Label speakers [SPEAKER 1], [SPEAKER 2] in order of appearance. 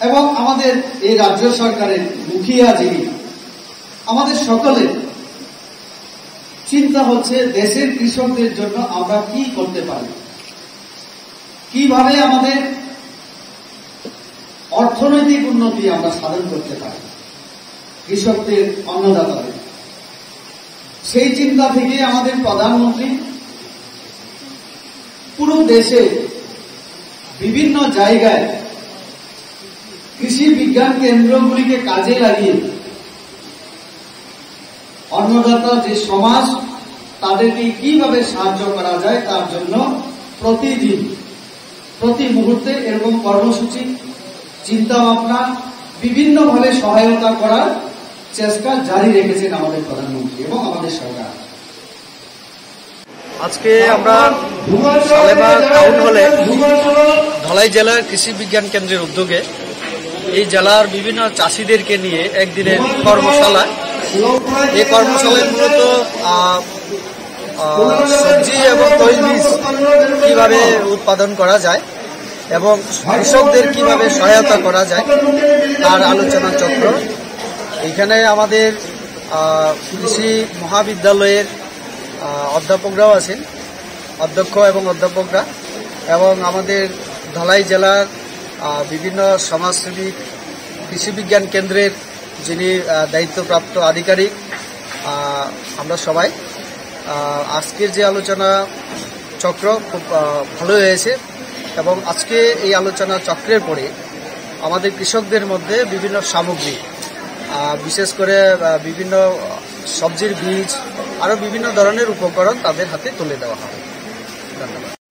[SPEAKER 1] এবং আমাদের এই রাজ্য সরকারের মুখিয়া যিনি, আমাদের সকলের চিন্তা হচ্ছে দেশের কৃষকদের জন্য আমরা কি করতে পারি, কিভাবে আমাদের অর্থনৈতিক উন্নতি আমরা সাধন করতে পারি কৃষকদের, অন্নদাতাদের। সেই চিন্তা থেকে আমাদের প্রধানমন্ত্রী পুরো দেশে বিভিন্ন জায়গায় কৃষি বিজ্ঞান কেন্দ্রগুলিকে কাজে লাগিয়ে অন্নদাতা যে সমাজ, তাদেরকে কিভাবে সাহায্য করা যায় তার জন্য প্রতিদিন প্রতি মুহূর্তে এরকম কর্মসূচি, চিন্তা ভাবনা, বিভিন্নভাবে সহায়তা করার চেষ্টা জারি রেখেছেন আমাদের প্রধানমন্ত্রী এবং আমাদের সরকার।
[SPEAKER 2] আজকে আমরা সালেমা টাউন হলে ধলাই জেলার কৃষি বিজ্ঞান কেন্দ্রের উদ্যোগে এই জেলার বিভিন্ন চাষিদেরকে নিয়ে একদিনের কর্মশালা। এই কর্মশালায় মূলত সবজি এবং তৈলবীজ কিভাবে উৎপাদন করা যায় এবং কৃষকদের কিভাবে সহায়তা করা যায় তার আলোচনা চক্র। এখানে আমাদের কৃষি মহাবিদ্যালয়ের অধ্যাপকরাও আছেন, অধ্যক্ষ এবং অধ্যাপকরা, এবং আমাদের ধলাই জেলার বিভিন্ন সমাজসেবী কৃষি বিজ্ঞান কেন্দ্রের যিনি দায়িত্বপ্রাপ্ত আধিকারিক, আমরা সবাই। আজকের যে আলোচনা চক্র খুব ভালো হয়েছে এবং আজকে এই আলোচনা চক্রের পরে আমাদের কৃষকদের মধ্যে বিভিন্ন সামগ্রী, বিশেষ করে বিভিন্ন সবজির বীজ, আরও বিভিন্ন ধরনের উপকরণ তাদের হাতে তুলে দেওয়া হবে। ধন্যবাদ।